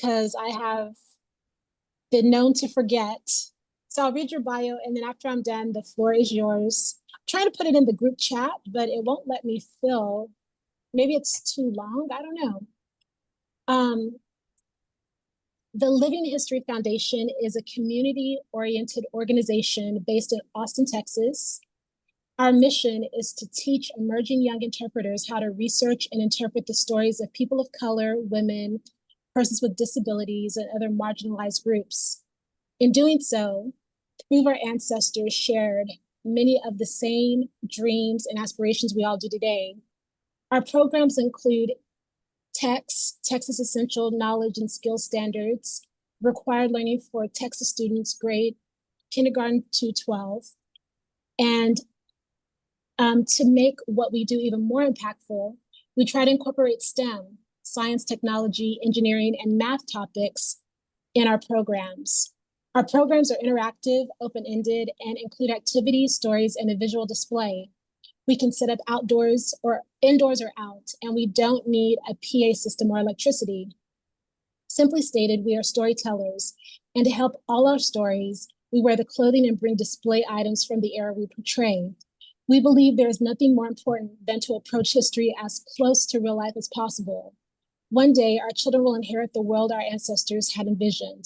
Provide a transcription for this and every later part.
because I have been known to forget. So I'll read your bio, and then after I'm done, the floor is yours. I'm trying to put it in the group chat, but it won't let me fill. Maybe it's too long. I don't know. The Living History Foundation is a community-oriented organization based in Austin, Texas. Our mission is to teach emerging young interpreters how to research and interpret the stories of people of color, women, persons with disabilities, and other marginalized groups. In doing so, three of our ancestors shared many of the same dreams and aspirations we all do today. Our programs include TEKS, Texas Essential Knowledge and Skills Standards, required learning for Texas students grade kindergarten to 12. And to make what we do even more impactful, we try to incorporate STEM, science, technology, engineering, and math topics in our programs. Our programs are interactive, open-ended, and include activities, stories, and a visual display. We can set up outdoors or indoors or out, and we don't need a PA system or electricity. Simply stated, we are storytellers, and to help all our stories, we wear the clothing and bring display items from the era we portray. We believe there is nothing more important than to approach history as close to real life as possible. One day, our children will inherit the world our ancestors had envisioned.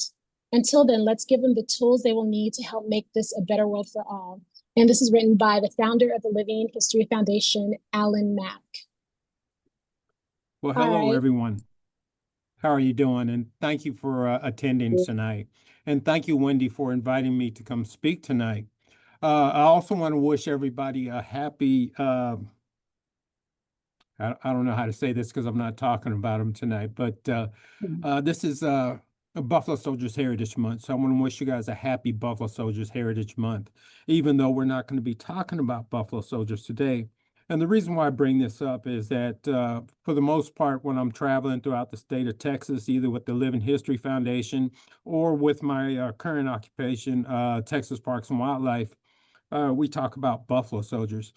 Until then, let's give them the tools they will need to help make this a better world for all. And this is written by the founder of the Living History Foundation, Alan Mack. Well, hello, everyone. How are you doing? And thank you for attending tonight. And thank you, Wendy, for inviting me to come speak tonight. I also want to wish everybody a happy, I don't know how to say this because I'm not talking about them tonight, but this is Buffalo Soldiers Heritage Month. So I want to wish you guys a happy Buffalo Soldiers Heritage Month, even though we're not going to be talking about Buffalo Soldiers today. And the reason why I bring this up is that for the most part, when I'm traveling throughout the state of Texas, either with the Living History Foundation or with my current occupation, Texas Parks and Wildlife, we talk about Buffalo Soldiers.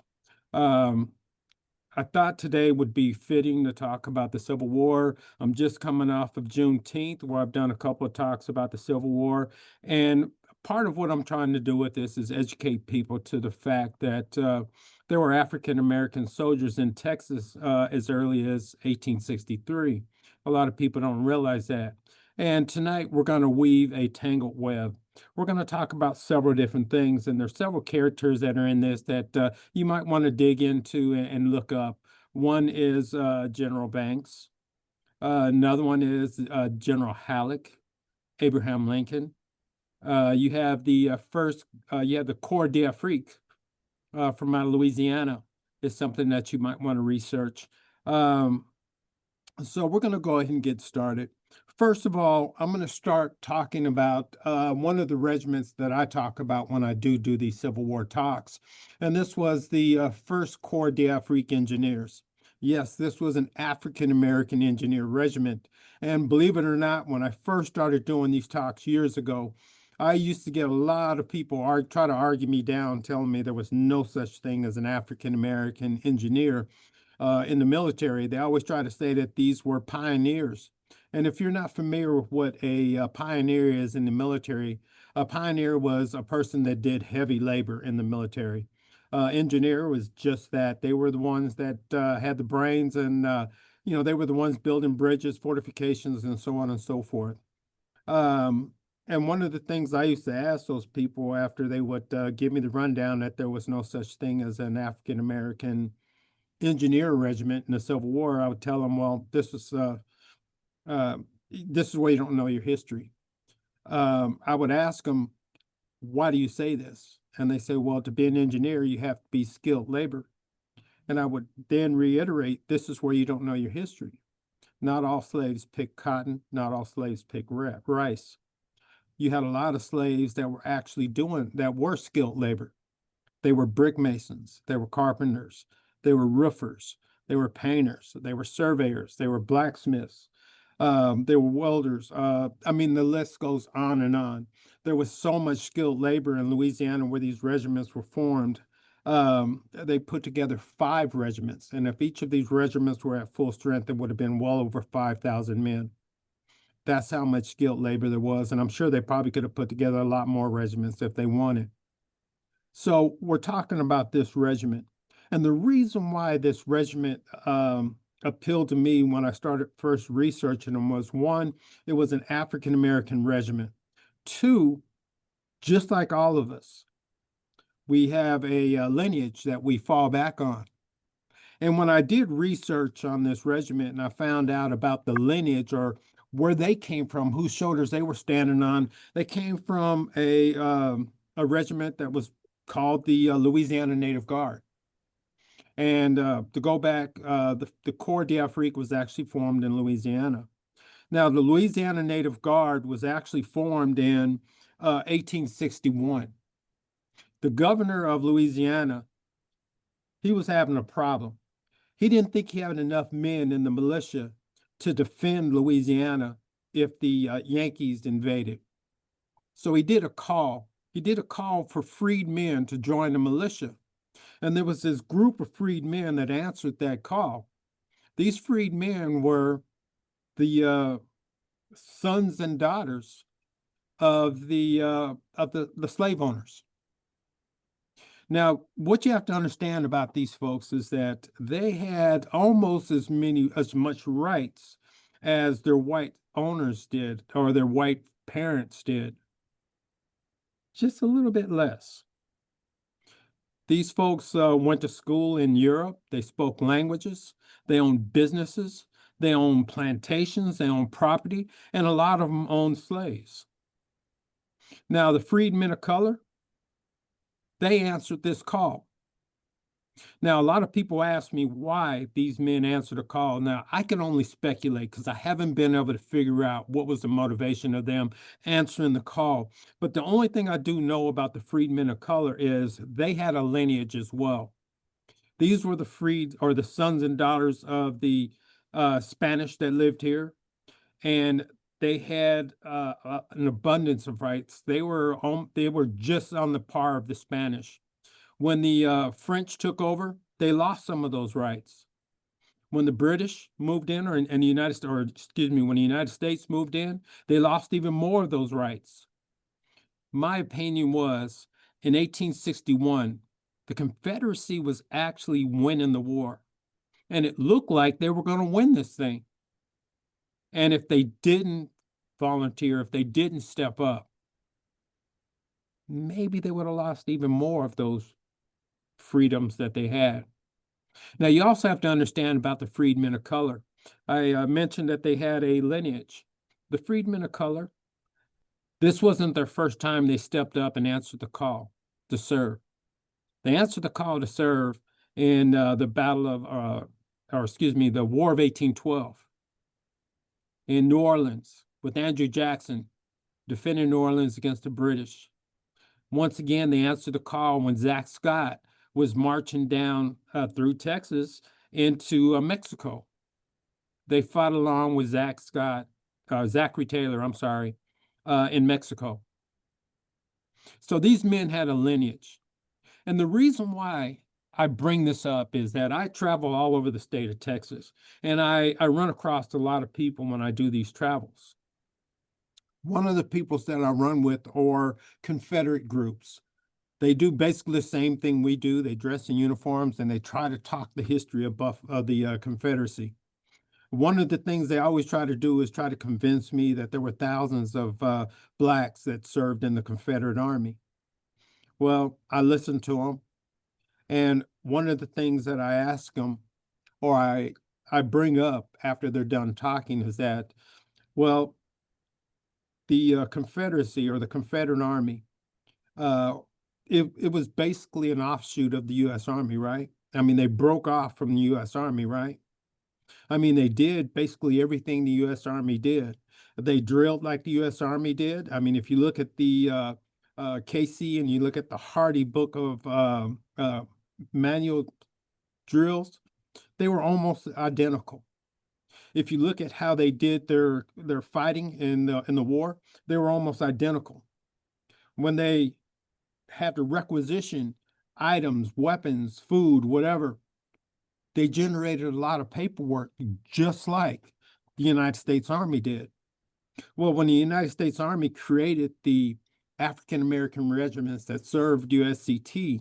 I thought today would be fitting to talk about the Civil War. I'm just coming off of Juneteenth, where I've done a couple of talks about the Civil War. And part of what I'm trying to do with this is educate people to the fact that there were African-American soldiers in Texas as early as 1863. A lot of people don't realize that. And tonight we're going to weave a tangled web. We're going to talk about several different things, and there's several characters that are in this that you might want to dig into and look up. One is General Banks. Another one is General Halleck, Abraham Lincoln. You have the Corps d'Afrique from out of Louisiana is something that you might want to research. So we're going to go ahead and get started. First of all, I'm going to start talking about one of the regiments that I talk about when I do these Civil War talks. And this was the 1st Corps d'Afrique Engineers. Yes, this was an African-American engineer regiment. And believe it or not, when I first started doing these talks years ago, I used to get a lot of people try to argue me down, telling me there was no such thing as an African-American engineer in the military. They always try to say that these were pioneers. And if you're not familiar with what a pioneer is in the military, a pioneer was a person that did heavy labor in the military. Engineer was just that. They were the ones that had the brains and, they were the ones building bridges, fortifications, and so on and so forth. And one of the things I used to ask those people after they would give me the rundown that there was no such thing as an African-American engineer regiment in the Civil War, I would tell them, well, this is where you don't know your history. I would ask them, why do you say this? And they say, well, to be an engineer, you have to be skilled labor. And I would then reiterate, this is where you don't know your history. Not all slaves picked cotton. Not all slaves picked rice. You had a lot of slaves that were skilled labor. They were brick masons. They were carpenters. They were roofers. They were painters. They were surveyors. They were blacksmiths. They were welders. The list goes on and on. There was so much skilled labor in Louisiana where these regiments were formed. They put together 5 regiments. And if each of these regiments were at full strength, it would have been well over 5,000 men. That's how much skilled labor there was. And I'm sure they probably could have put together a lot more regiments if they wanted. So we're talking about this regiment. And the reason why this regiment appealed to me when I started first researching them was, one, it was an African American regiment. Two, just like all of us, we have a lineage that we fall back on. And when I did research on this regiment and I found out about the lineage or where they came from, whose shoulders they were standing on, they came from a regiment that was called the Louisiana Native Guard. And to go back, the Corps d'Afrique was actually formed in Louisiana. Now, the Louisiana Native Guard was actually formed in 1861. The governor of Louisiana, he was having a problem. He didn't think he had enough men in the militia to defend Louisiana if the Yankees invaded. So he did a call. He did a call for freed men to join the militia. And there was this group of freed men that answered that call. These freed men were the sons and daughters of the slave owners. Now, what you have to understand about these folks is that they had almost as much rights as their white owners did, or their white parents did, just a little bit less. These folks went to school in Europe. They spoke languages. They owned businesses. They owned plantations. They owned property, and a lot of them owned slaves. Now, the freedmen of color, they answered this call. Now, a lot of people ask me why these men answered a call. Now, I can only speculate because I haven't been able to figure out what was the motivation of them answering the call. But the only thing I do know about the freedmen of color is they had a lineage as well. These were the freed, or the sons and daughters of the Spanish that lived here, and they had an abundance of rights. They were just on the par of the Spanish. When the French took over, they lost some of those rights. When the British moved in, when the United States moved in, they lost even more of those rights. My opinion was, in 1861, the Confederacy was actually winning the war. And it looked like they were going to win this thing. And if they didn't volunteer, if they didn't step up, maybe they would have lost even more of those freedoms that they had. Now, you also have to understand about the freedmen of color. I mentioned that they had a lineage. The freedmen of color, this wasn't their first time they stepped up and answered the call to serve. They answered the call to serve in the the War of 1812 in New Orleans with Andrew Jackson defending New Orleans against the British. Once again, they answered the call when Zach Scott was marching down through Texas into Mexico. They fought along with Zachary Taylor, in Mexico. So these men had a lineage. And the reason why I bring this up is that I travel all over the state of Texas, and I run across a lot of people when I do these travels. One of the peoples that I run with are Confederate groups. They do basically the same thing we do. They dress in uniforms and they try to talk the history of the Confederacy. One of the things they always try to do is try to convince me that there were thousands of Blacks that served in the Confederate Army. Well, I listen to them, and one of the things that I ask them, or I bring up after they're done talking, is that, well, the Confederacy or the Confederate Army, it was basically an offshoot of the U.S. Army, right? I mean, they broke off from the U.S. Army, right? I mean, they did basically everything the U.S. Army did. They drilled like the U.S. Army did. I mean, if you look at the Casey and you look at the Hardy book of manual drills, they were almost identical. If you look at how they did their fighting in the war, they were almost identical. When they had to requisition items, weapons, food, whatever, they generated a lot of paperwork just like the United States Army did. Well, when the United States Army created the African American regiments that served USCT,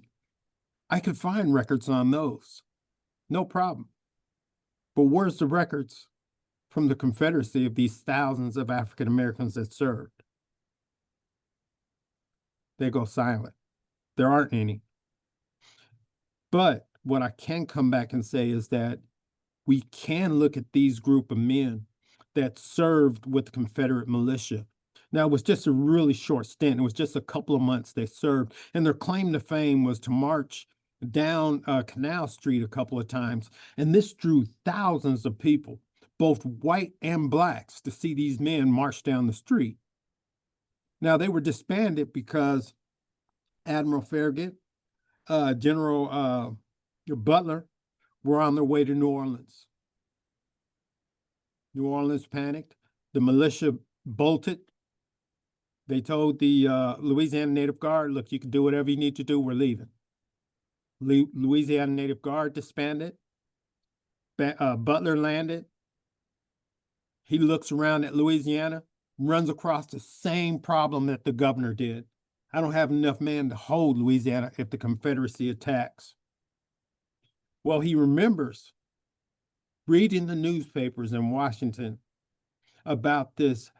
I could find records on those. No problem. But where's the records from the Confederacy of these thousands of African Americans that served? They go silent. There aren't any. But what I can come back and say is that we can look at these group of men that served with the Confederate militia. Now, it was just a really short stint. It was just a couple of months they served. And their claim to fame was to march down Canal Street a couple of times. And this drew thousands of people, both white and blacks, to see these men march down the street. Now, they were disbanded because Admiral Farragut, General Butler were on their way to New Orleans. New Orleans panicked. The militia bolted. They told the Louisiana Native Guard, look, you can do whatever you need to do. We're leaving. Louisiana Native Guard disbanded. Butler landed. He looks around at Louisiana, runs across the same problem that the governor did. I don't have enough men to hold Louisiana if the Confederacy attacks. Well, he remembers reading the newspapers in Washington about this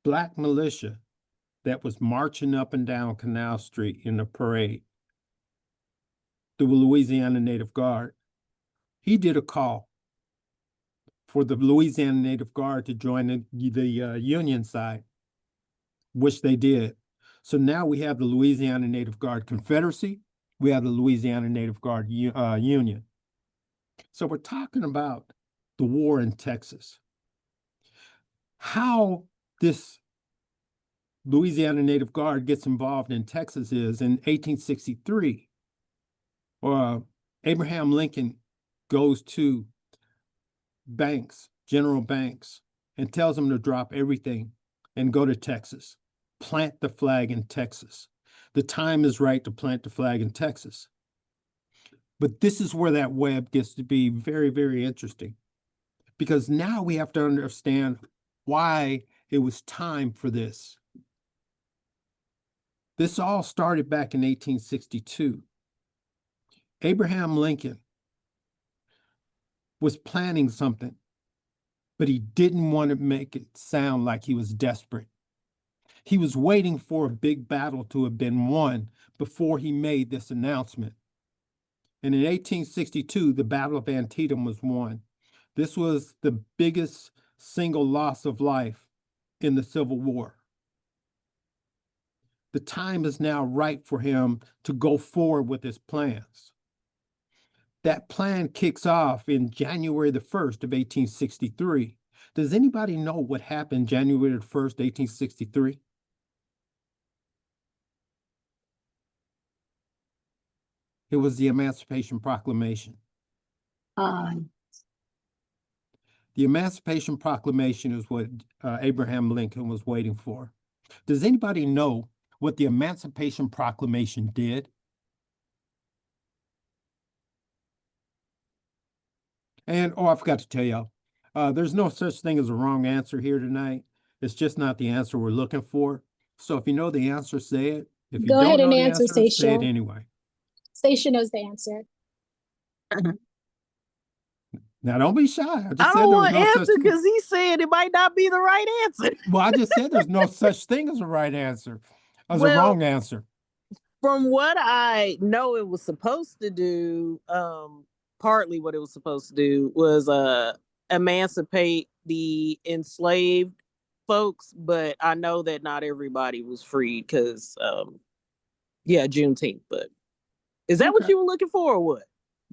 black militia that was marching up and down Canal Street in a parade, the Louisiana Native Guard. He did a call for the Louisiana Native Guard to join the Union side, which they did. So now we have the Louisiana Native Guard Confederacy, we have the Louisiana Native Guard Union. So we're talking about the war in Texas. How this Louisiana Native Guard gets involved in Texas is in 1863, Abraham Lincoln goes to Banks, General Banks, and tells him to drop everything and go to Texas, plant the flag in Texas. The time is right to plant the flag in Texas. But this is where that web gets to be very, very interesting, because now we have to understand why it was time for this. This all started back in 1862. Abraham Lincoln was planning something, but he didn't want to make it sound like he was desperate. He was waiting for a big battle to have been won before he made this announcement. And in 1862, the Battle of Antietam was won. This was the biggest single loss of life in the Civil War. The time is now right for him to go forward with his plans. That plan kicks off in January the 1st of 1863. Does anybody know what happened January the 1st, 1863? It was the Emancipation Proclamation. The Emancipation Proclamation is what Abraham Lincoln was waiting for. Does anybody know what the Emancipation Proclamation did? And, I forgot to tell y'all, there's no such thing as a wrong answer here tonight. It's just not the answer we're looking for. So if you know the answer, say it. If you Go ahead don't know and the answer, answer, say it Stacia. anyway. Stacia knows the answer. Now, don't be shy. I I just don't said there was want to no such answer thing. because he's saying it might not be the right answer. Well, I just said there's no such thing as a right answer, as a Well, wrong answer. From what I know it was supposed to do, partly what it was supposed to do was emancipate the enslaved folks, but I know that not everybody was freed because Juneteenth. But is that what Okay. you were looking for or what?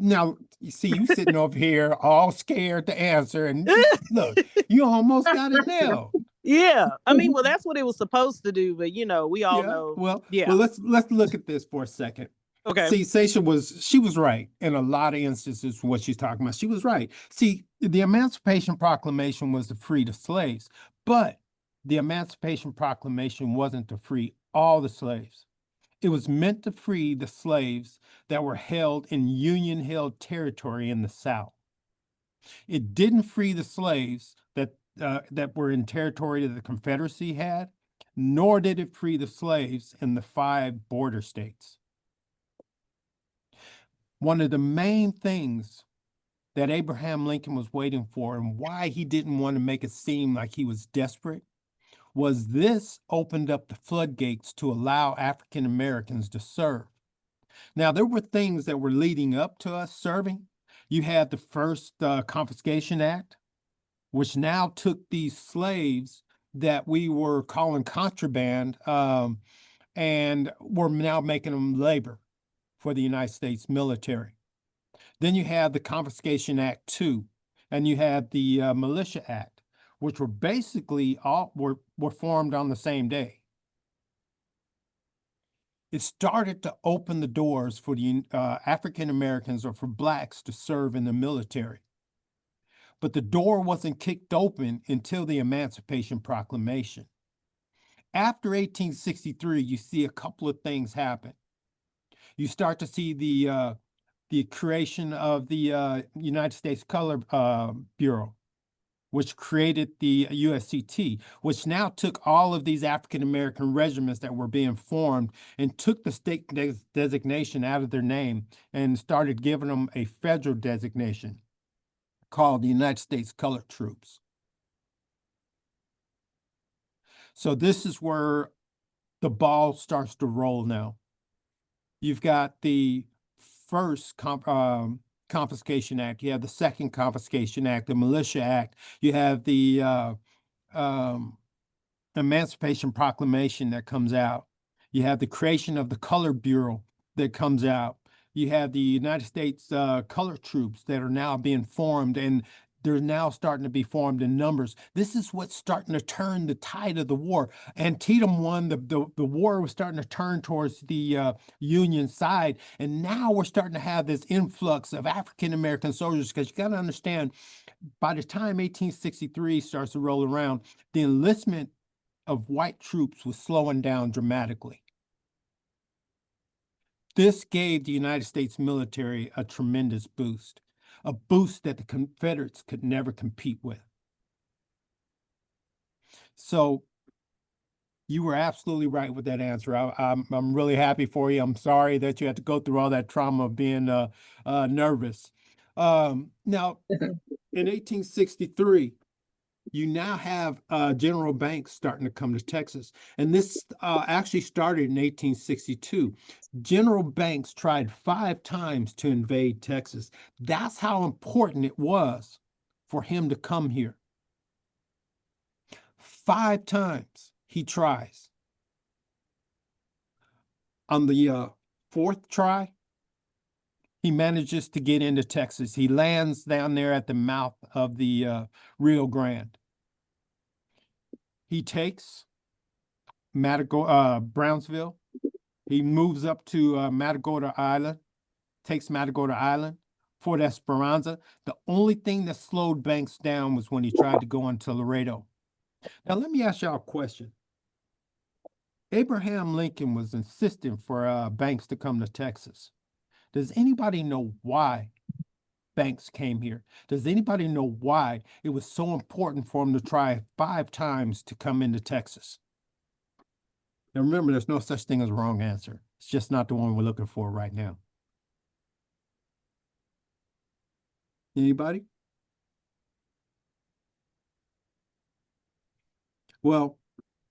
Now, you see, you sitting over here all scared to answer, and look, you almost got it nailed. Yeah, I mean, well, that's what it was supposed to do, but we all Yeah. know. Well, Yeah. let's look at this for a second. Okay. See, Sasha she was right in a lot of instances what she's talking about. She was right. See, the Emancipation Proclamation was to free the slaves, but the Emancipation Proclamation wasn't to free all the slaves. It was meant to free the slaves that were held in Union-held territory in the South. It didn't free the slaves that that were in territory that the Confederacy had, nor did it free the slaves in the 5 border states. One of the main things that Abraham Lincoln was waiting for and why he didn't want to make it seem like he was desperate was this opened up the floodgates to allow African Americans to serve. Now, there were things that were leading up to us serving. You had the first Confiscation Act, which now took these slaves that we were calling contraband and were now making them labor for the United States military. Then you have the Confiscation Act 2, and you had the Militia Act, which were basically all were formed on the same day. It started to open the doors for the African Americans or for Blacks to serve in the military. But the door wasn't kicked open until the Emancipation Proclamation. After 1863, you see a couple of things happen. You start to see the creation of the United States Color Bureau, which created the USCT, which now took all of these African American regiments that were being formed and took the state designation out of their name and started giving them a federal designation called the United States Colored Troops. So this is where the ball starts to roll now. You've got the first Confiscation Act, you have the second Confiscation Act, the Militia Act, you have the Emancipation Proclamation that comes out, you have the creation of the Color Bureau that comes out, you have the United States Colored Troops that are now being formed, and they're now starting to be formed in numbers. This is what's starting to turn the tide of the war. Antietam won, the war was starting to turn towards the Union side. And now we're starting to have this influx of African-American soldiers, because you got to understand, by the time 1863 starts to roll around, the enlistment of white troops was slowing down dramatically. This gave the United States military a tremendous boost, a boost that the Confederates could never compete with. So you were absolutely right with that answer. I'm really happy for you. I'm sorry that you had to go through all that trauma of being nervous. Now, in 1863, you now have General Banks starting to come to Texas. And this actually started in 1862. General Banks tried 5 times to invade Texas. That's how important it was for him to come here. 5 times he tries. On the 4th try, he manages to get into Texas. He lands down there at the mouth of the Rio Grande. He takes Brownsville. He moves up to Matagorda Island, takes Matagorda Island, Fort Esperanza. The only thing that slowed Banks down was when he tried to go into Laredo. Now, let me ask y'all a question. Abraham Lincoln was insisting for Banks to come to Texas. Does anybody know why Banks came here? Does anybody know why it was so important for him to try 5 times to come into Texas? Now remember, there's no such thing as a wrong answer. It's just not the one we're looking for right now. Anybody? Well,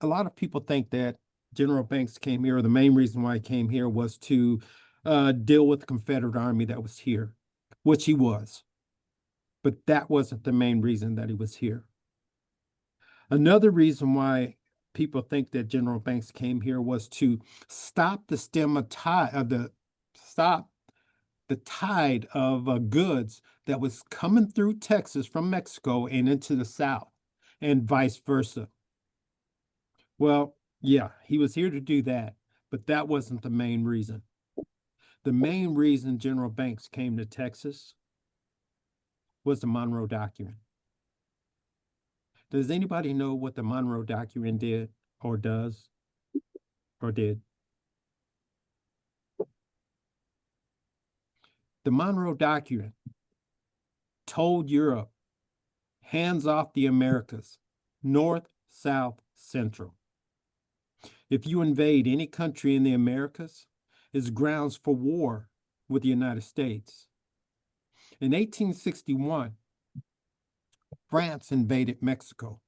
a lot of people think that General Banks came here, or the main reason why he came here was to deal with the Confederate Army that was here, which he was. But that wasn't the main reason that he was here. Another reason why people think that General Banks came here was to stop the tide of goods that was coming through Texas from Mexico and into the South, and vice versa. Well, yeah, he was here to do that, but that wasn't the main reason. The main reason General Banks came to Texas was the Monroe Document. Does anybody know what the Monroe Document did or does or did? The Monroe Document told Europe, hands off the Americas, North, South, Central. If you invade any country in the Americas, it's grounds for war with the United States. In 1861, France invaded Mexico,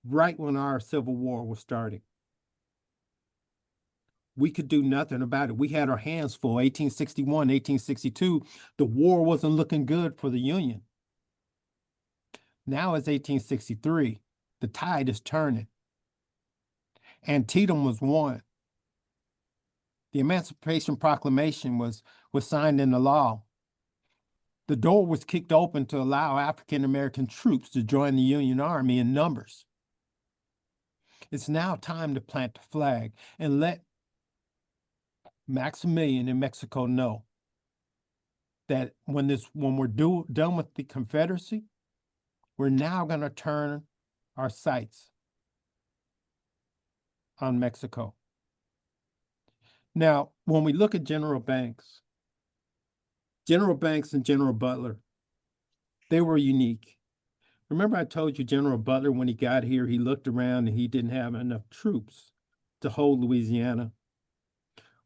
right when our Civil War was starting. We could do nothing about it. We had our hands full. 1861, 1862, the war wasn't looking good for the Union. Now it's 1863. The tide is turning. Antietam was won. The Emancipation Proclamation was signed into law. The door was kicked open to allow African American troops to join the Union Army in numbers. It's now time to plant the flag and let Maximilian in Mexico know that when we're done with the Confederacy, we're now going to turn our sights on Mexico. Now, when we look at General Banks and General Butler, they were unique. Remember I told you General Butler, when he got here, he looked around and he didn't have enough troops to hold Louisiana.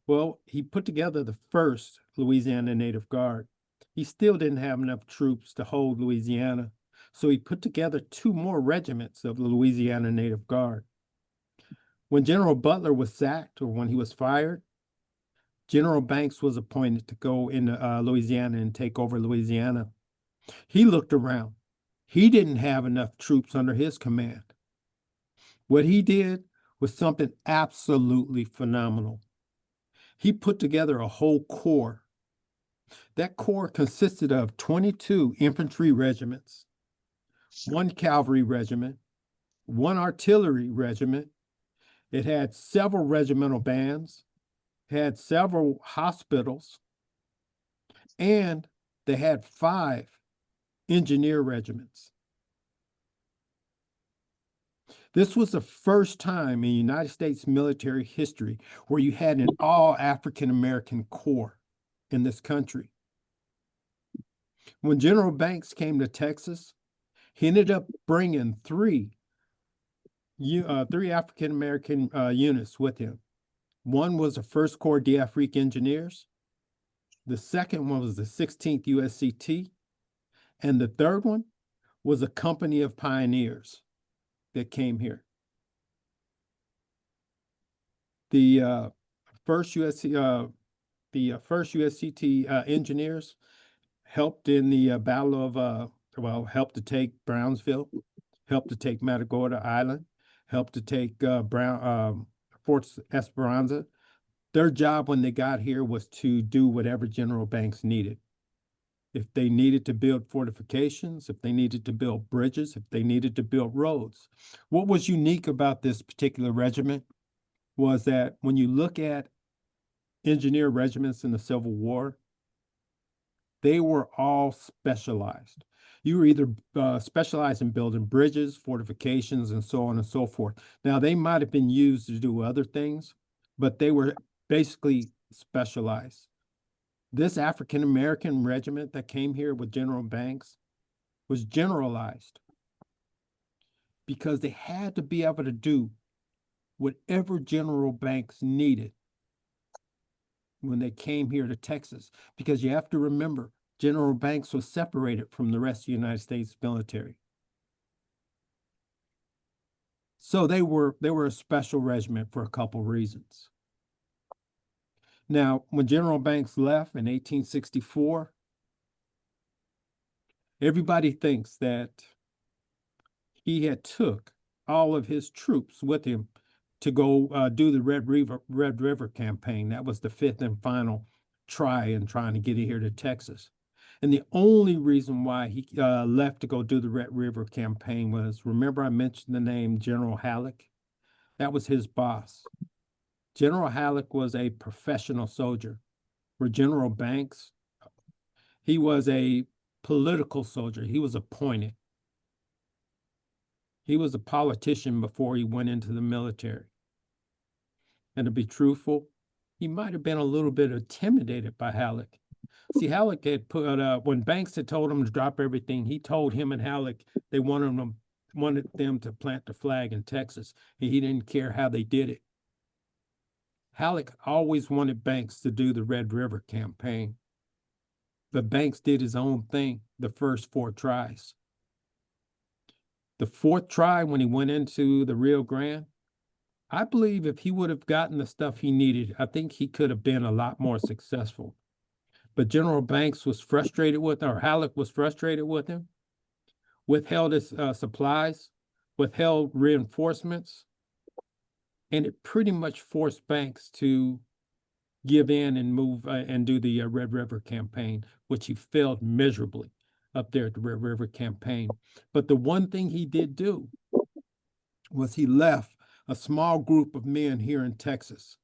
Well, he put together the first Louisiana Native Guard. He still didn't have enough troops to hold Louisiana, so he put together 2 more regiments of the Louisiana Native Guard. When General Butler was sacked, or when he was fired, General Banks was appointed to go into Louisiana and take over Louisiana. He looked around. He didn't have enough troops under his command. What he did was something absolutely phenomenal. He put together a whole corps. That corps consisted of 22 infantry regiments, 1 cavalry regiment, 1 artillery regiment. It had several regimental bands, had several hospitals, and they had 5 engineer regiments. This was the first time in United States military history where you had an all African American corps in this country. When General Banks came to Texas, he ended up bringing 3 African American units with him. One was the 1st Corps d'Afrique Engineers. The second one was the 16th USCT. And the third one was a company of pioneers that came here. The first USCT engineers helped in the battle of helped to take Brownsville, helped to take Matagorda Island, helped to take Fort Esperanza. Their job when they got here was to do whatever General Banks needed. If they needed to build fortifications, if they needed to build bridges, if they needed to build roads. What was unique about this particular regiment was that when you look at engineer regiments in the Civil War, they were all specialized. You were either specialized in building bridges, fortifications, and so on and so forth. Now, they might have been used to do other things, but they were basically specialized. This African American regiment that came here with General Banks was generalized because they had to be able to do whatever General Banks needed when they came here to Texas, because you have to remember, General Banks was separated from the rest of the United States military. So they were a special regiment for a couple reasons. Now, when General Banks left in 1864, everybody thinks that he had took all of his troops with him to go do the Red River campaign. That was the 5th and final try in trying to get it here to Texas. And the only reason why he left to go do the Red River campaign was, remember I mentioned the name General Halleck? That was his boss. General Halleck was a professional soldier, where General Banks, he was a political soldier. He was appointed. He was a politician before he went into the military. And to be truthful, he might have been a little bit intimidated by Halleck See, Halleck had put when Banks had told him to drop everything, he told him and Halleck they wanted them to plant the flag in Texas, and he didn't care how they did it. Halleck always wanted Banks to do the Red River campaign, but Banks did his own thing the first 4 tries. The 4th try, when he went into the Rio Grande, I believe if he would have gotten the stuff he needed, I think he could have been a lot more successful. But General Banks was frustrated with, or Halleck was frustrated with him, withheld his supplies, withheld reinforcements, and it pretty much forced Banks to give in and move and do the Red River campaign, which he failed miserably up there at the Red River campaign. But the one thing he did do was he left a small group of men here in Texas.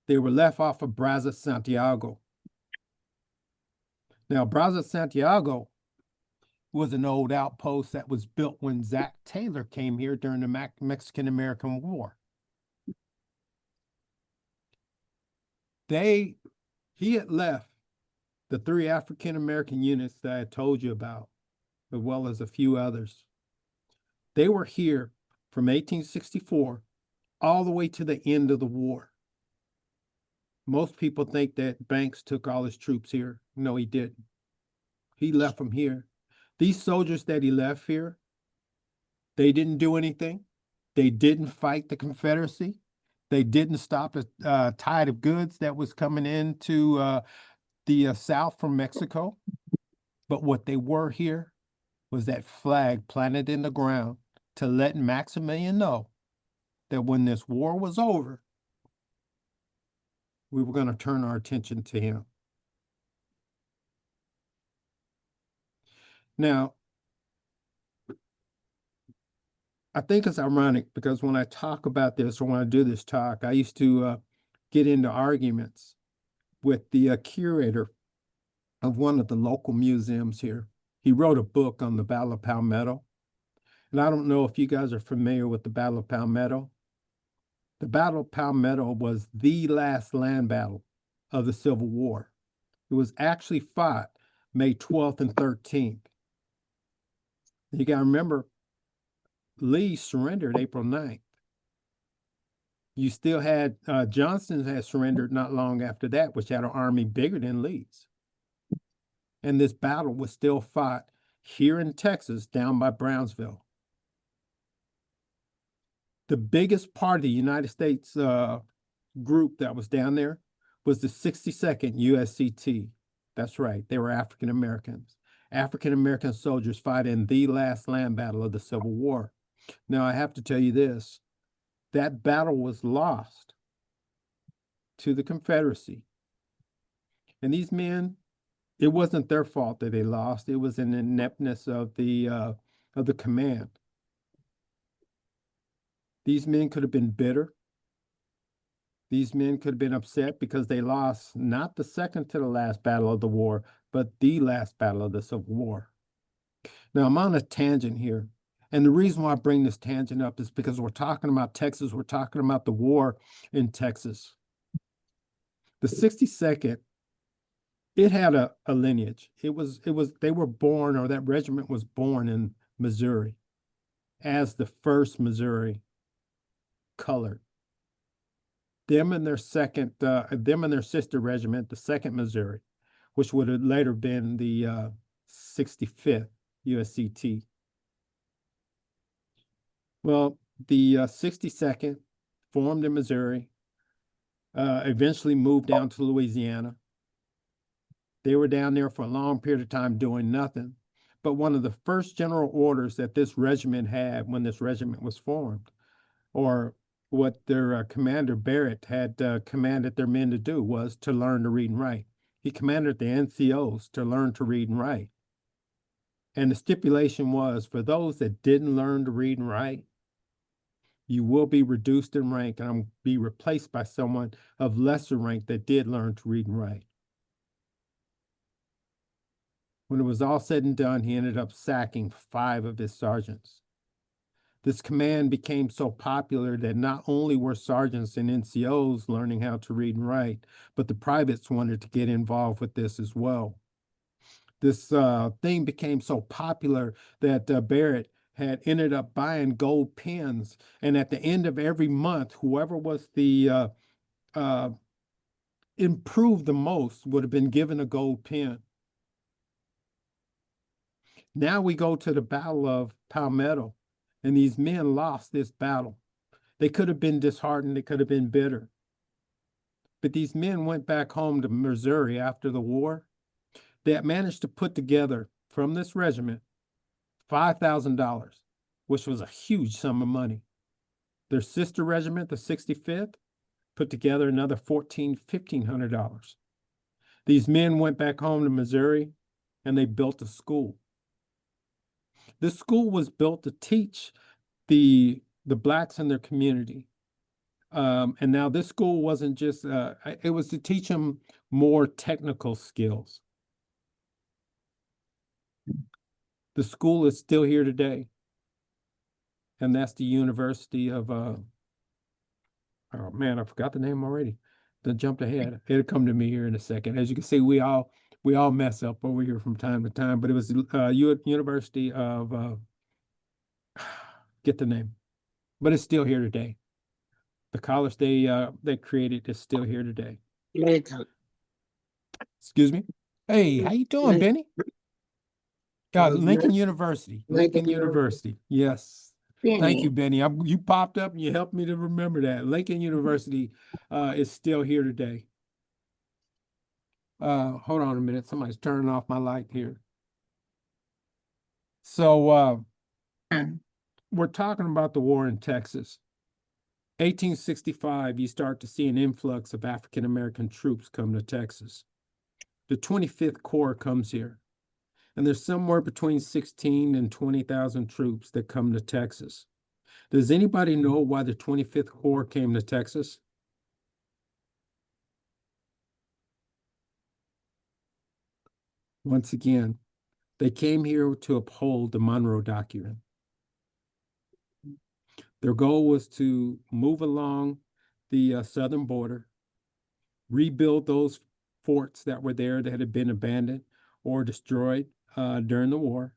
They were left off of Brazos Santiago. Now, Brazos Santiago was an old outpost that was built when Zach Taylor came here during the Mexican-American War. He had left the 3 African-American units that I told you about, as well as a few others. They were here from 1864 all the way to the end of the war. Most people think that Banks took all his troops here. No, he didn't. He left them here. These soldiers that he left here, they didn't do anything. They didn't fight the Confederacy. They didn't stop the tide of goods that was coming into the South from Mexico. But what they were here was that flag planted in the ground to let Maximilian know that when this war was over, we were going to turn our attention to him. Now, I think it's ironic because when I talk about this or when I do this talk, I used to get into arguments with the curator of one of the local museums here. He wrote a book on the Battle of Palmetto. And I don't know if you guys are familiar with the Battle of Palmetto. The Battle of Palmetto was the last land battle of the Civil War. It was actually fought May 12th and 13th. You got to remember, Lee surrendered April 9th. You still had, Johnston had surrendered not long after that, which had an army bigger than Lee's. And this battle was still fought here in Texas, down by Brownsville. The biggest part of the United States group that was down there was the 62nd USCT. That's right, they were African Americans. African American soldiers fought in the last land battle of the Civil War. Now, I have to tell you this, that battle was lost to the Confederacy. And these men, it wasn't their fault that they lost. It was an ineptness of the command. These men could have been bitter. These men could have been upset because they lost not the second to the last battle of the war, but the last battle of the Civil War. Now, I'm on a tangent here. And the reason why I bring this tangent up is because we're talking about Texas. We're talking about the war in Texas. The 62nd, it had a lineage. They were born, or that regiment was born in Missouri as the 1st Missouri colored. Them and their sister regiment, the 2nd Missouri, which would have later been the 65th USCT. Well, the 62nd formed in Missouri, eventually moved down to Louisiana. They were down there for a long period of time doing nothing. But one of the first general orders that this regiment had when this regiment was formed, or what their commander Barrett had commanded their men to do, was to learn to read and write. He commanded the NCOs to learn to read and write. And the stipulation was, for those that didn't learn to read and write, you will be reduced in rank and be replaced by someone of lesser rank that did learn to read and write. When it was all said and done, he ended up sacking 5 of his sergeants. This command became so popular that not only were sergeants and NCOs learning how to read and write, but the privates wanted to get involved with this as well. This thing became so popular that Barrett had ended up buying gold pens, and at the end of every month, whoever was the improved the most would have been given a gold pen. Now we go to the Battle of Palmetto, and these men lost this battle. They could have been disheartened, they could have been bitter. But these men went back home to Missouri after the war. They had managed to put together from this regiment $5,000, which was a huge sum of money. Their sister regiment, the 65th, put together another $1,500. These men went back home to Missouri and they built a school. This school was built to teach the blacks in their community. And now this school wasn't just, it was to teach them more technical skills. The school is still here today. And that's the University of, oh man, I forgot the name already. Then jumped ahead. It'll come to me here in a second. As you can see, we all mess up over here from time to time, but it was University of, get the name, but it's still here today. The college they created is still here today. Lincoln. Excuse me. Hey, how you doing, Benny? Lincoln University. Lincoln University. Yes. Thank you, Benny. You popped up and you helped me to remember that. Lincoln University is still here today. Hold on a minute. Somebody's turning off my light here. So we're talking about the war in Texas. 1865, you start to see an influx of African-American troops come to Texas. The 25th Corps comes here, and there's somewhere between 16 and 20,000 troops that come to Texas. Does anybody know why the 25th Corps came to Texas? Once again, they came here to uphold the Monroe Doctrine. Their goal was to move along the southern border, rebuild those forts that were there that had been abandoned or destroyed during the war.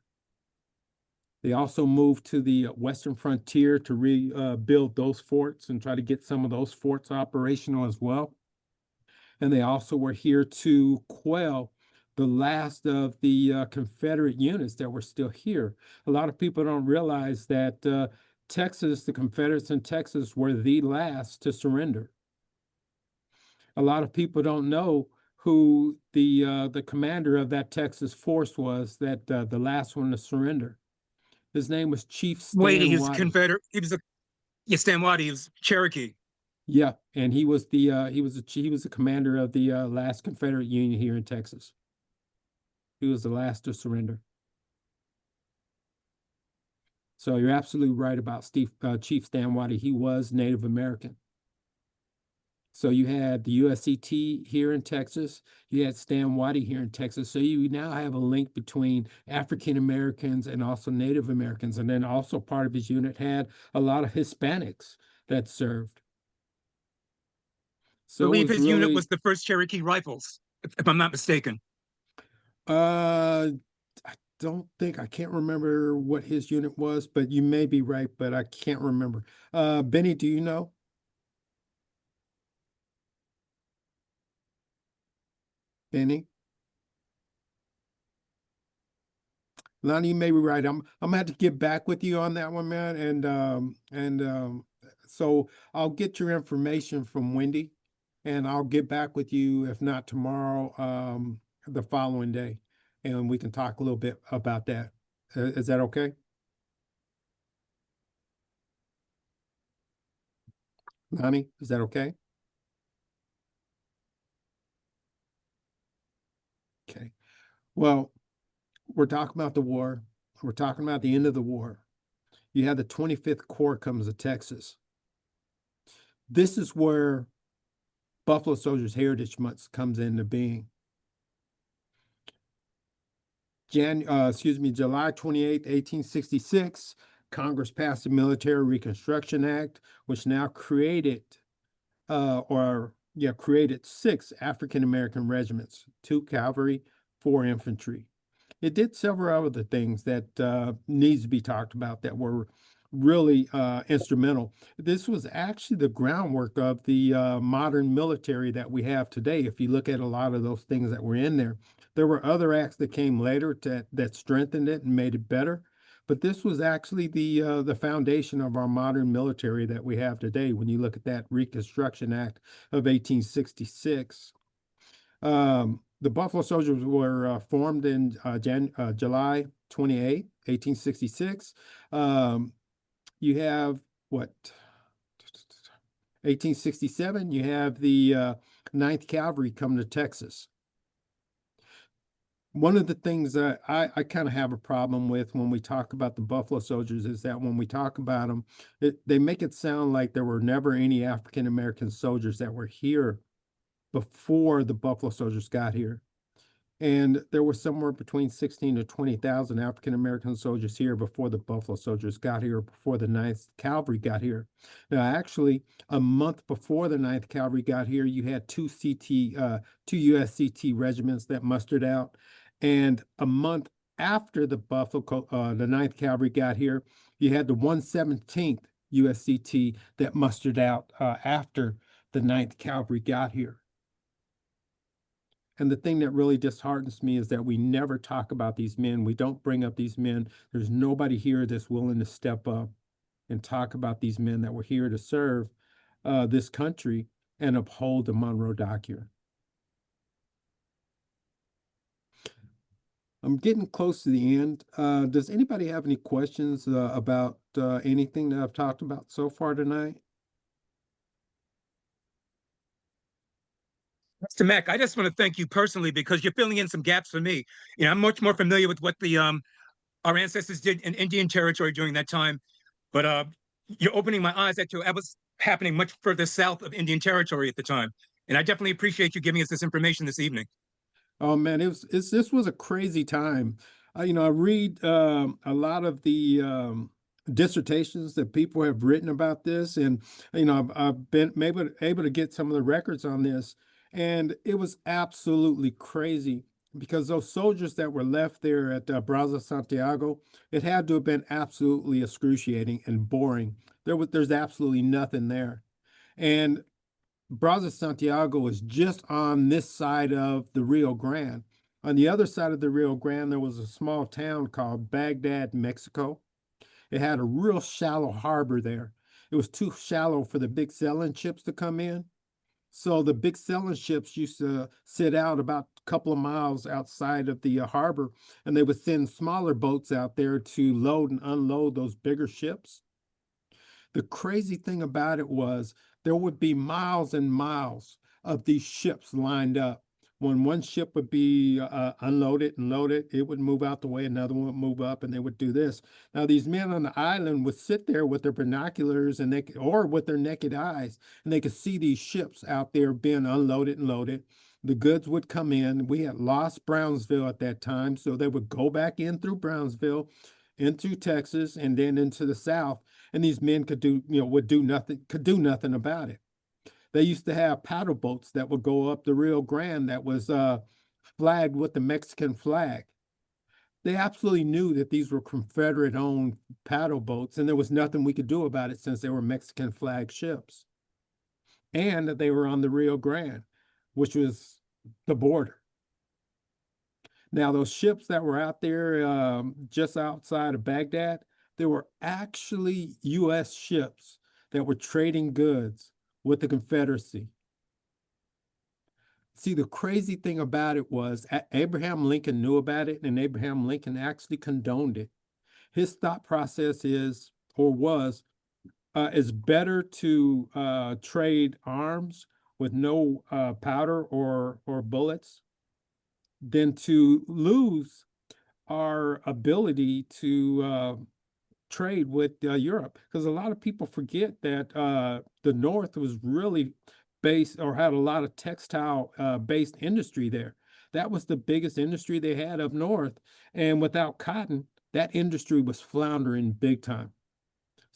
They also moved to the western frontier to rebuild those forts and try to get some of those forts operational as well. And they also were here to quell the last of the Confederate units that were still here. A lot of people don't realize that Texas, the Confederates in Texas were the last to surrender. A lot of people don't know who the commander of that Texas force was, that the last one to surrender. His name was Chief Stan Waddy. He was Waddy. Confederate. He was Stan Waddy. He was Cherokee. Yeah, and he was the commander of the last Confederate Union here in Texas. He was the last to surrender. So you're absolutely right about Chief Stan Waddy. He was Native American. So you had the USCT here in Texas. You had Stan Waddy here in Texas. So you now have a link between African Americans and also Native Americans. And then also part of his unit had a lot of Hispanics that served. So I believe his unit was the first Cherokee Rifles, if I'm not mistaken. I can't remember what his unit was, but you may be right, but I can't remember. Benny, do you know? Benny? Lonnie, you may be right. I'm gonna have to get back with you on that one, man. And so I'll get your information from Wendy, and I'll get back with you, if not tomorrow, the following day, and we can talk a little bit about that. Is that okay? Lonnie, is that okay? Okay. Well, we're talking about the war. We're talking about the end of the war. You have the 25th Corps comes to Texas. This is where Buffalo Soldiers Heritage Month comes into being. July 28th, 1866, Congress passed the Military Reconstruction Act, which now created created 6 African-American regiments, 2 cavalry, 4 infantry. It did several other things that needs to be talked about that were really instrumental. This was actually the groundwork of the modern military that we have today. If you look at a lot of those things that were in there, there were other acts that came later that strengthened it and made it better. But this was actually the foundation of our modern military that we have today. When you look at that Reconstruction Act of 1866, the Buffalo Soldiers were formed in July 28, 1866. You have what? 1867, you have the 9th Cavalry come to Texas. One of the things that I kind of have a problem with when we talk about the Buffalo Soldiers is that when we talk about them, they make it sound like there were never any African American soldiers that were here before the Buffalo Soldiers got here. And there were somewhere between 16 to 20,000 African American soldiers here before the Buffalo Soldiers got here, before the 9th Cavalry got here. Now, actually, a month before the 9th Cavalry got here, you had two USCT regiments that mustered out. And a month after the 9th Cavalry got here, you had the 117th USCT that mustered out after the 9th Cavalry got here. And the thing that really disheartens me is that we never talk about these men. We don't bring up these men. There's nobody here that's willing to step up and talk about these men that were here to serve this country and uphold the Monroe Doctrine. I'm getting close to the end. Does anybody have any questions about anything that I've talked about so far tonight? Mr. Mack, I just want to thank you personally because you're filling in some gaps for me. I'm much more familiar with what our ancestors did in Indian Territory during that time, but you're opening my eyes that was happening much further south of Indian Territory at the time. And I definitely appreciate you giving us this information this evening. Oh man, this was a crazy time. I read a lot of the dissertations that people have written about this, and I've been able to get some of the records on this, and it was absolutely crazy because those soldiers that were left there at Brazos Santiago, it had to have been absolutely excruciating and boring. There's absolutely nothing there, and Brazos Santiago was just on this side of the Rio Grande. On the other side of the Rio Grande, there was a small town called Baghdad, Mexico. It had a real shallow harbor there. It was too shallow for the big sailing ships to come in. So the big sailing ships used to sit out about a couple of miles outside of the harbor, and they would send smaller boats out there to load and unload those bigger ships. The crazy thing about it was there would be miles and miles of these ships lined up. When one ship would be unloaded and loaded, it would move out the way, another one would move up, and they would do this. Now, these men on the island would sit there with their binoculars or with their naked eyes, and they could see these ships out there being unloaded and loaded. The goods would come in. We had lost Brownsville at that time, so they would go back in through Brownsville, into Texas, and then into the South. And these men could do nothing about it. They used to have paddle boats that would go up the Rio Grande that was flagged with the Mexican flag. They absolutely knew that these were Confederate-owned paddle boats, and there was nothing we could do about it since they were Mexican flag ships, and that they were on the Rio Grande, which was the border. Now, those ships that were out there just outside of Baghdad, they were actually U.S. ships that were trading goods with the Confederacy. See, the crazy thing about it was Abraham Lincoln knew about it, and Abraham Lincoln actually condoned it. His thought process was better to trade arms with no powder or bullets than to lose our ability to trade with Europe, because a lot of people forget that the North was really based or had a lot of textile based industry there. That was the biggest industry they had up north, and without cotton, that industry was floundering big time.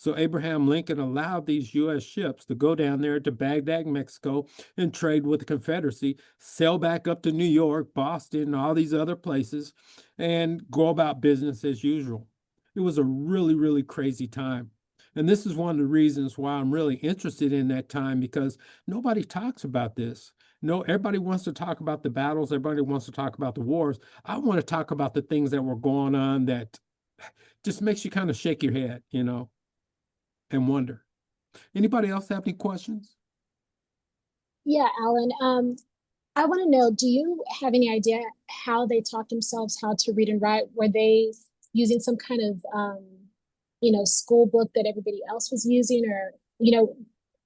So Abraham Lincoln allowed these U.S. ships to go down there to Baghdad, Mexico, and trade with the Confederacy, sail back up to New York, Boston, and all these other places, and go about business as usual. It was a really, really crazy time. And this is one of the reasons why I'm really interested in that time, because nobody talks about this. No, everybody wants to talk about the battles. Everybody wants to talk about the wars. I want to talk about the things that were going on that just makes you kind of shake your head, and wonder. Anybody else have any questions? Yeah, Alan. I want to know, do you have any idea how they taught themselves how to read and write? Were they using some kind of, school book that everybody else was using, or,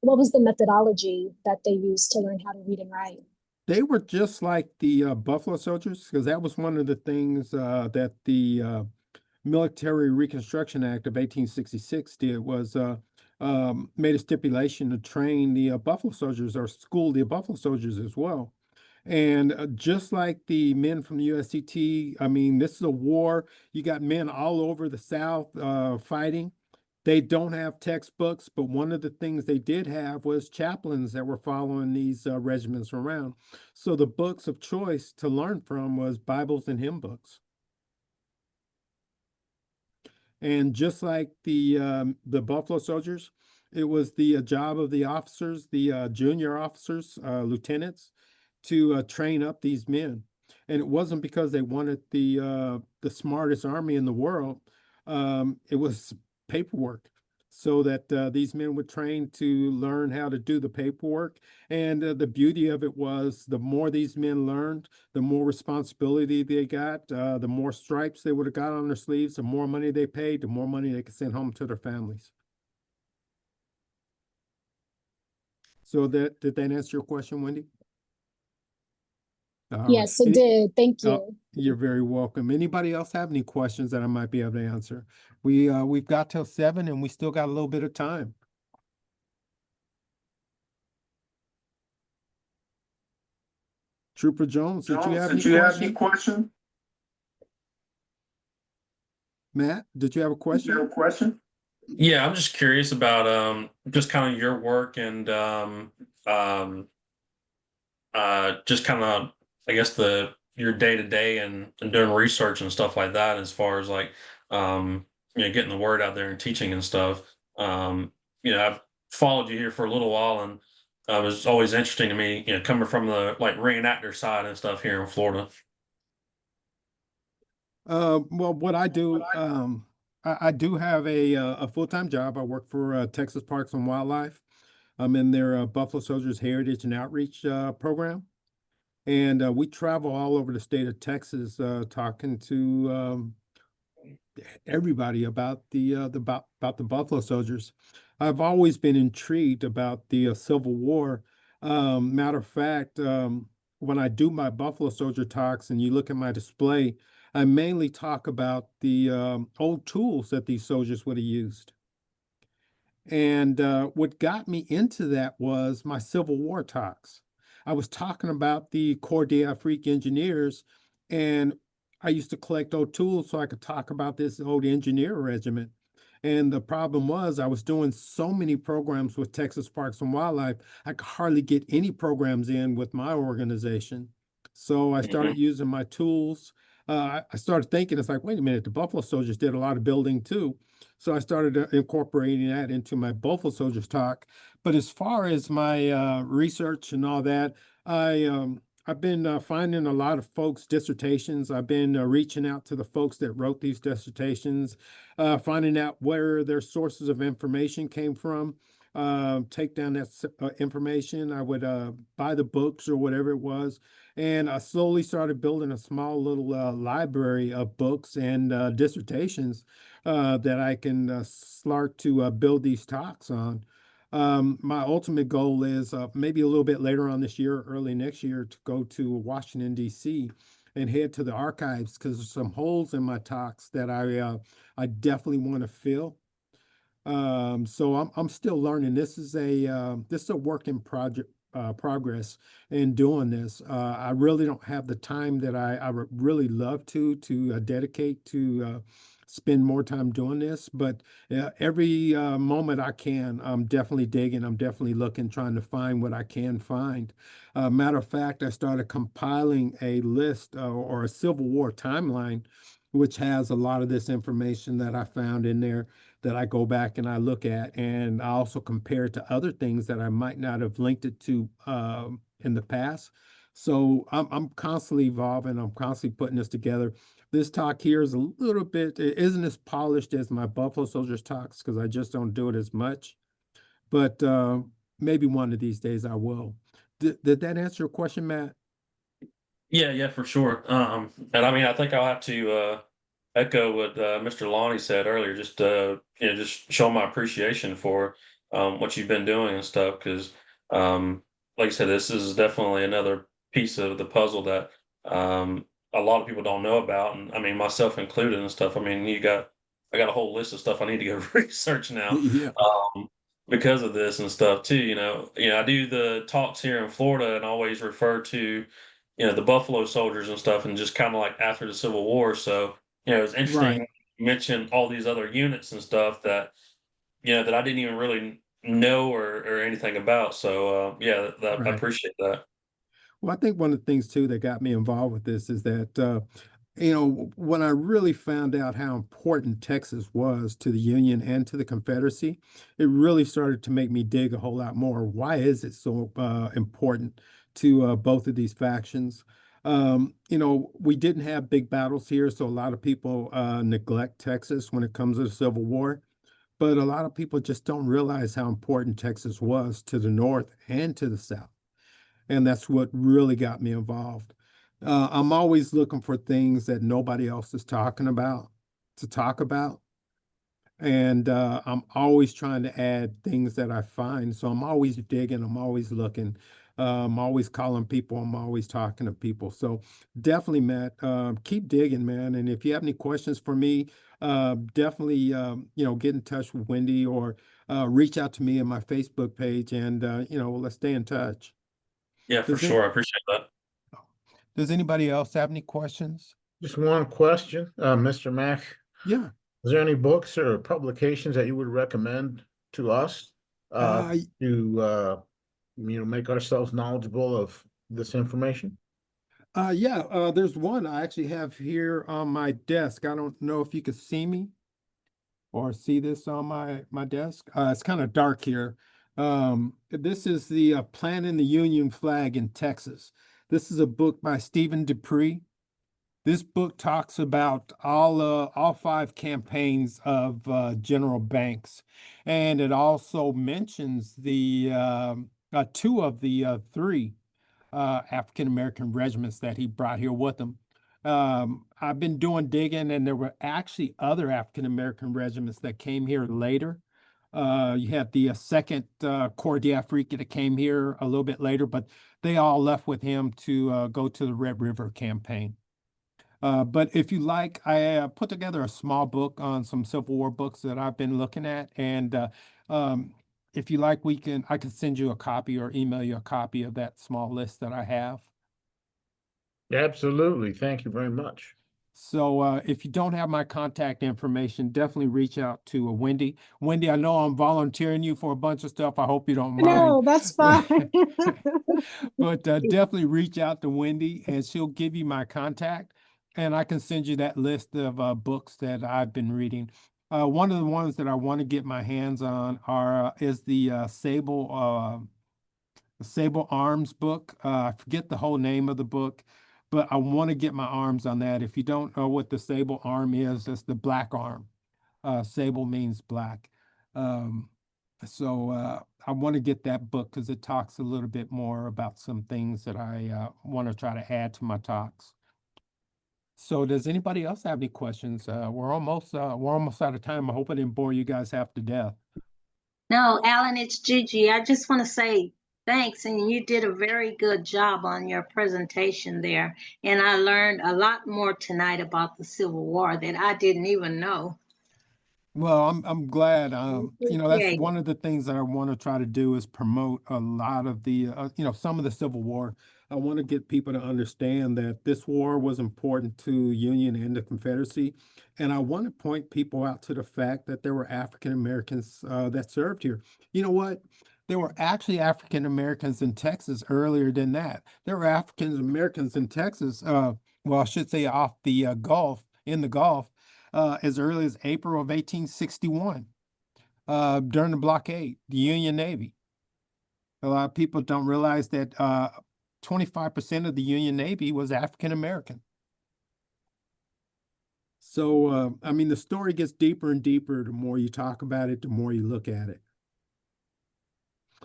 what was the methodology that they used to learn how to read and write? They were just like the Buffalo Soldiers, because that was one of the things that the Military Reconstruction Act of 1866 did, was made a stipulation to train the Buffalo Soldiers, or school the Buffalo Soldiers as well. And just like the men from the USCT, I mean, this is a war. You got men all over the South fighting. They don't have textbooks, but one of the things they did have was chaplains that were following these regiments around. So the books of choice to learn from was Bibles and hymn books. And just like the Buffalo Soldiers, it was the job of the officers, the junior officers, lieutenants, to train up these men. And it wasn't because they wanted the smartest army in the world. It was paperwork, so that these men would train to learn how to do the paperwork. And the beauty of it was, the more these men learned, the more responsibility they got, the more stripes they would have got on their sleeves, the more money they paid, the more money they could send home to their families. So did that answer your question, Wendy? All right. Yes, it did. Thank you. You're very welcome. Anybody else have any questions that I might be able to answer? We've got till 7 and we still got a little bit of time. Trooper Jones, did you have any question? Matt, did you have a question? Yeah, I'm just curious about just kind of your work and just kind of, I guess, your day to day and doing research and stuff like that, as far as like getting the word out there and teaching and stuff. I've followed you here for a little while, and it was always interesting to me, coming from the like reenactor side and stuff here in Florida. Well, what I do, I do have a full-time job. I work for Texas Parks and Wildlife. I'm in their Buffalo Soldiers Heritage and Outreach program. And we travel all over the state of Texas, talking to everybody about about the Buffalo Soldiers. I've always been intrigued about the Civil War. Matter of fact, when I do my Buffalo Soldier talks and you look at my display, I mainly talk about the old tools that these soldiers would have used. And what got me into that was my Civil War talks. I was talking about the Corps d'Afrique engineers, and I used to collect old tools so I could talk about this old engineer regiment. And the problem was, I was doing so many programs with Texas Parks and Wildlife, I could hardly get any programs in with my organization. So I started using my tools. I started thinking, it's like, wait a minute, the Buffalo Soldiers did a lot of building too. So I started incorporating that into my Buffalo Soldiers talk. But as far as my research and all that, I've been finding a lot of folks' dissertations. I've been reaching out to the folks that wrote these dissertations, finding out where their sources of information came from. Take down that information. I would buy the books or whatever it was. And I slowly started building a small little library of books and dissertations that I can start to build these talks on. My ultimate goal is maybe a little bit later on this year, early next year, to go to Washington, D.C. and head to the archives, because there's some holes in my talks that I definitely want to fill. So I'm still learning. This is a work in progress in doing this. I really don't have the time that I would really love to dedicate to spend more time doing this, but every moment I can, I'm definitely digging. I'm definitely looking, trying to find what I can find. Matter of fact, I started compiling a list or a Civil War timeline, which has a lot of this information that I found in there that I go back and I look at, and I also compare it to other things that I might not have linked it to in the past. So I'm constantly evolving. I'm constantly putting this together. This talk here is a little bit, it isn't as polished as my Buffalo Soldiers talks because I just don't do it as much. But maybe one of these days I will. Did that answer your question, Matt? Yeah, yeah, for sure. And I mean, I think I'll have to echo what Mr. Lonnie said earlier. Just just show my appreciation for what you've been doing and stuff. Because, like I said, this is definitely another piece of the puzzle that a lot of people don't know about, and I mean, myself included and stuff. I mean, I got a whole list of stuff I need to go research now. Yeah, Because of this and stuff too. I do the talks here in Florida and always refer to, the Buffalo Soldiers and stuff, and just kind of like after the Civil War. So, it's interesting right, you mention all these other units and stuff that that I didn't even really know or anything about. So, yeah, I right. appreciate that. Well, I think one of the things too that got me involved with this is that when I really found out how important Texas was to the Union and to the Confederacy, it really started to make me dig a whole lot more. Why is it so important to both of these factions? We didn't have big battles here, so a lot of people neglect Texas when it comes to the Civil War. But a lot of people just don't realize how important Texas was to the North and to the South. And that's what really got me involved. I'm always looking for things that nobody else is talking about to talk about. And I'm always trying to add things that I find. So I'm always digging, I'm always looking, I'm always calling people, I'm always talking to people. So definitely, Matt, keep digging, man. And if you have any questions for me, definitely, get in touch with Wendy or reach out to me on my Facebook page and, let's stay in touch. Yeah, for Does it? sure. I appreciate that. Does anybody else have any questions? Just one question, Mr. Mack. Yeah. Is there any books or publications that you would recommend to us Uh, to make ourselves knowledgeable of this information? yeah, there's one I actually have here on my desk. I don't know if you could see me or see this on my desk. It's kind of dark here. This is the Planting the Union Flag in Texas. This is a book by Stephen Dupree. This book talks about all 5 campaigns of General Banks, and it also mentions the 2 of the 3 African American regiments that he brought here with him. I've been doing digging, and there were actually other African American regiments that came here later. You had the Second Corps d'Afrique that came here a little bit later, but they all left with him to go to the Red River campaign. But if you like, I put together a small book on some Civil War books that I've been looking at, and if you like, I can send you a copy or email you a copy of that small list that I have. Absolutely. Thank you very much. So if you don't have my contact information, definitely reach out to Wendy. Wendy, I know I'm volunteering you for a bunch of stuff. I hope you don't mind. No, that's fine. But definitely reach out to Wendy and she'll give you my contact. And I can send you that list of books that I've been reading. One of the ones that I want to get my hands on is the Sable Arms book. I forget the whole name of the book, but I want to get my arms on that. If you don't know what the sable arm is, it's the black arm. Sable means black. So I want to get that book because it talks a little bit more about some things that I want to try to add to my talks. So does anybody else have any questions? We're almost out of time. I hope I didn't bore you guys half to death. No, Alan, it's Gigi. I just want to say thanks, and you did a very good job on your presentation there. And I learned a lot more tonight about the Civil War that I didn't even know. Well, I'm glad. That's Appreciate one of the things that I want to try to do is promote a lot of the, some of the Civil War I want to get people to understand that this war was important to Union and the Confederacy. And I want to point people out to the fact that there were African Americans that served here. You know what? There were actually African Americans in Texas earlier than that. There were African Americans in Texas, well, I should say off the Gulf, in the Gulf, as early as April of 1861, during the blockade, the Union Navy. A lot of people don't realize that 25% of the Union Navy was African American. So, I mean, the story gets deeper and deeper the more you talk about it, the more you look at it.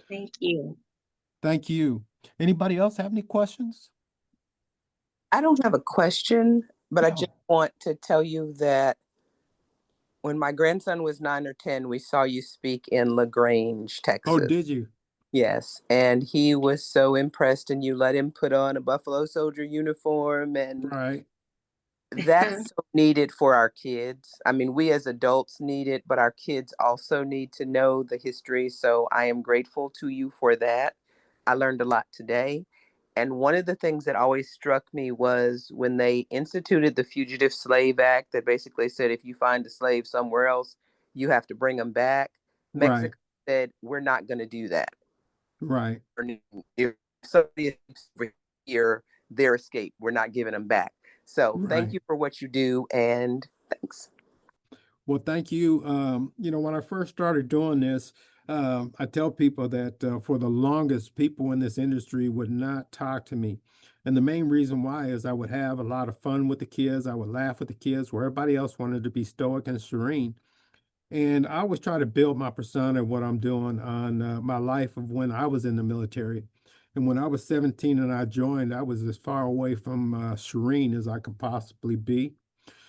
Thank you. Thank you. Anybody else have any questions? I don't have a question, but I No. just want to tell you that when my grandson was 9 or 10, we saw you speak in LaGrange, Texas. Oh, did you? Yes, and he was so impressed, and you let him put on a Buffalo Soldier uniform, and Right. that's so needed for our kids. I mean, we as adults need it, but our kids also need to know the history. So I am grateful to you for that. I learned a lot today. And one of the things that always struck me was when they instituted the Fugitive Slave Act that basically said if you find a slave somewhere else, you have to bring them back. Right. Mexico said, we're not going to do that. Right. If somebody is over here, their escape, we're not giving them back. So thank Right. you for what you do, and thanks. Well, thank you. You know, when I first started doing this, I tell people that for the longest, people in this industry would not talk to me. And the main reason why is I would have a lot of fun with the kids. I would laugh with the kids where everybody else wanted to be stoic and serene. And I always try to build my persona, what I'm doing on my life of when I was in the military. And when I was 17 and I joined, I was as far away from serene as I could possibly be.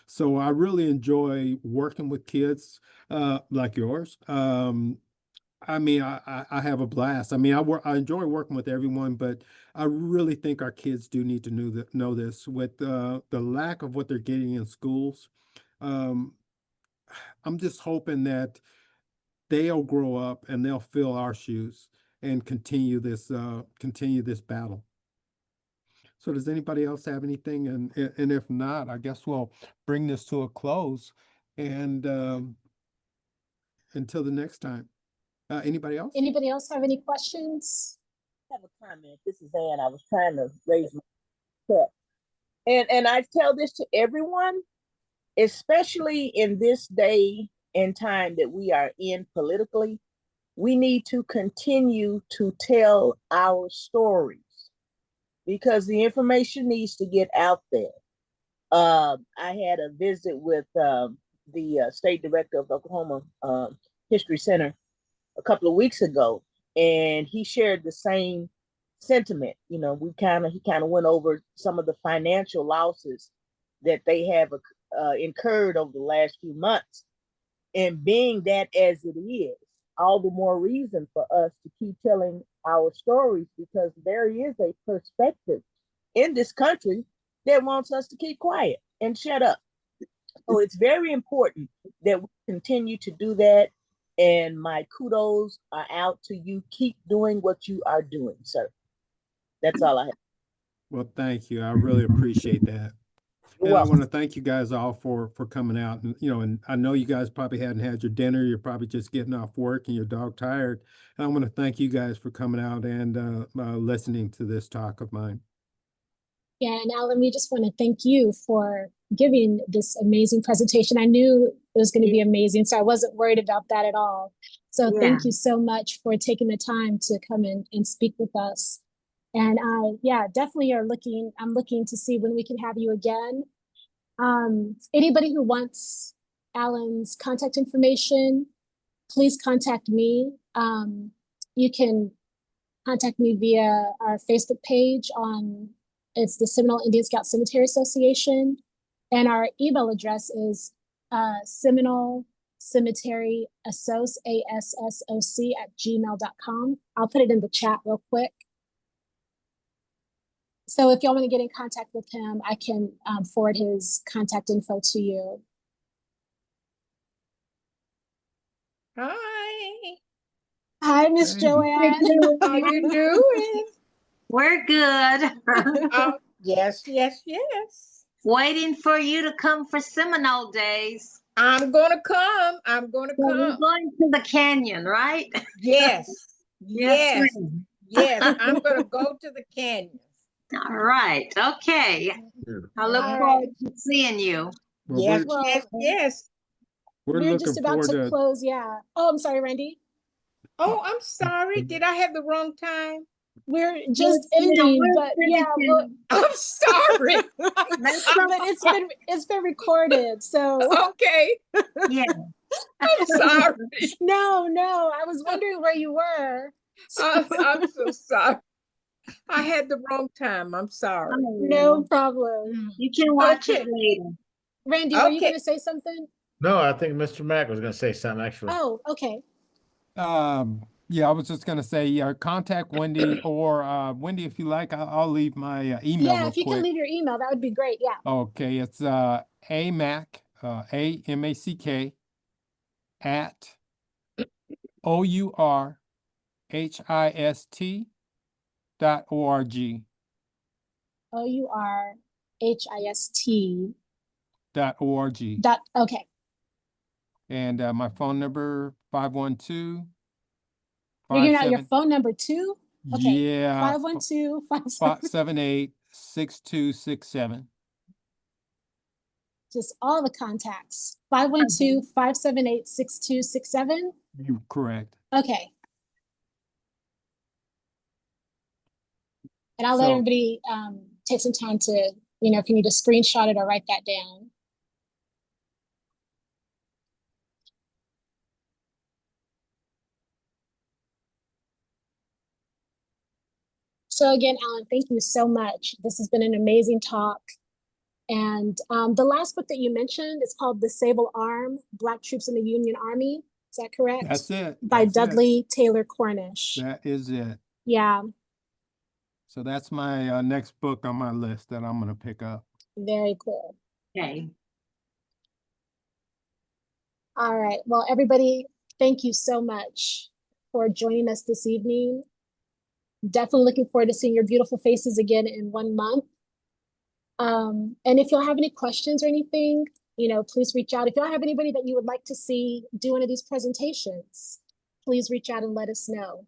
So I really enjoy working with kids like yours. I mean, I have a blast. I mean, I enjoy working with everyone, but I really think our kids do need to know this with the lack of what they're getting in schools. Um, I'm just hoping that they'll grow up and they'll fill our shoes and continue this battle. So does anybody else have anything? And if not, I guess we'll bring this to a close. And until the next time. Anybody else? Anybody else have any questions? I have a comment. This is Ann. I was trying to raise my cup. And I tell this to everyone, especially in this day and time that we are in politically, we need to continue to tell our stories because the information needs to get out there. I had a visit with the state director of the Oklahoma History Center a couple of weeks ago, and he shared the same sentiment. You know, he kind of went over some of the financial losses that they have incurred over the last few months. And being that as it is, all the more reason for us to keep telling our stories because there is a perspective in this country that wants us to keep quiet and shut up. So it's very important that we continue to do that. And my kudos are out to you. Keep doing what you are doing, sir. That's all I have. Well, thank you. I really appreciate that. And I want to thank you guys all for coming out. And and I know you guys probably hadn't had your dinner. You're probably just getting off work and you're dog tired. And I want to thank you guys for coming out and listening to this talk of mine. Yeah, and Alan, we just want to thank you for giving this amazing presentation. I knew it was going to be amazing, so I wasn't worried about that at all. So thank you so much for taking the time to come in and speak with us. And definitely I'm looking to see when we can have you again. Anybody who wants Alan's contact information, please contact me. You can contact me via our Facebook page it's the Seminole Indian Scout Cemetery Association. And our email address is Seminole Cemetery Assoc, ASSOC @gmail.com. I'll put it in the chat real quick. So if y'all want to get in contact with him, I can forward his contact info to you. Hi. Hi, Miss Joanne. How you doing? We're good. Oh, yes, yes, yes. Waiting for you to come for Seminole Days. I'm gonna come. I'm gonna So we're come. going to the canyon, right? Yes, yes, ma'am. yes. I'm gonna go to the canyon. All right. Okay. I look All forward right. to seeing you. Well, Yes, Well, yes, yes. we're we're looking just about forward to to. close. Yeah. Oh, I'm sorry, Randy. Oh, I'm sorry. Did I have the wrong time? We're Yes, just ma'am, ending, we're but yeah, well, finishing. I'm sorry. That's but it's been recorded, so Okay, yeah. I'm sorry. no, I was wondering where you were. I'm so sorry. I had the wrong time. I'm sorry. No problem. You can watch Okay. it later. Randy, were you Okay. going to say something? No, I think Mr. Mack was gonna say something actually. Oh, okay. Yeah, I was just gonna say, contact Wendy or Wendy, if you like, I'll leave my email Yeah, real if you can quick. leave your email, that would be great. Yeah. Okay, it's Amack, AMACK at OURHIST.org. OURHIST. Okay. And my phone number 512. You're giving out your phone number too? Okay. Yeah. 512 578 6267. Just all the contacts. 512-578-6267. You're correct. Okay. And I'll let So- everybody take some time to, if you need to screenshot it or write that down. So again, Alan, thank you so much. This has been an amazing talk. And the last book that you mentioned is called Disable Arm, Black Troops in the Union Army. Is that correct? That's it. By That's Dudley Taylor Cornish. That is it. Yeah, So that's my next book on my list that I'm going to pick up. very cool. Okay. All right. Well, everybody, thank you so much for joining us this evening. Definitely looking forward to seeing your beautiful faces again in 1 month. And if y'all have any questions or anything, please reach out. If y'all have anybody that you would like to see do one of these presentations, please reach out and let us know.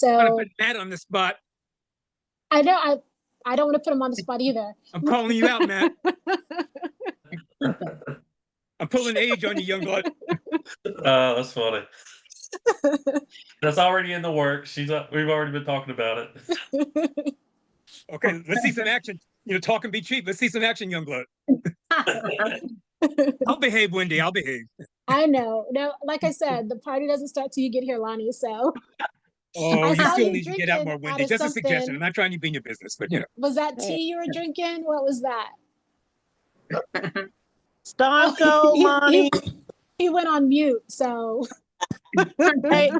I'm gonna So put Matt on the spot. I know I don't want to put him on the spot either. I'm calling you out, Matt. I'm pulling age on you, young blood. That's funny. That's already in the works. We've already been talking about it. Okay, let's see some action. Talk and be cheap. Let's see some action, young blood. I'll behave, Wendy. I'll behave. I know. No, like I said, the party doesn't start till you get here, Lonnie. So Oh, I you saw still you need to get out more, drinking out Wendy. of Just a suggestion. something. I'm not trying to be in your business, but Was that tea you were drinking? What was that? Stone Cold Lonnie. He went on mute, so Hey,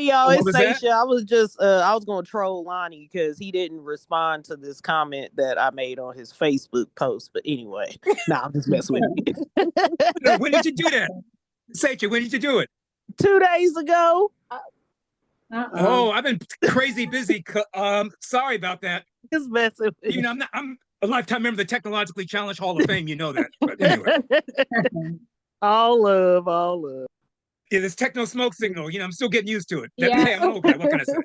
y'all, What it's was that? Seisha. I was just I was gonna troll Lonnie because he didn't respond to this comment that I made on his Facebook post. But anyway, I'm just messing with you. No, when did you do that? Seicha, when did you do it? 2 days ago. Oh, I've been crazy busy. Sorry about that. Just messing with you. I'm a lifetime member of the Technologically Challenged Hall of Fame. You know that. But anyway. All love, all love. Yeah, this techno smoke signal, I'm still getting used to it. Yeah. Hey, I'm an old guy. What can I say?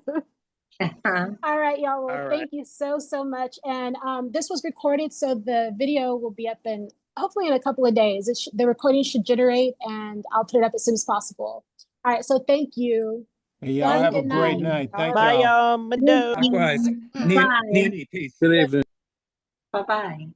All right, y'all. Well, All right. thank you so much. And this was recorded, so the video will be up in hopefully in a couple of days. The recording should generate, and I'll put it up as soon as possible. All right, so thank you. Hey, y'all have a Good great night. night. Thank Bye, y'all. y'all. Mado. Likewise. Bye. Peace. Good evening. Bye-bye.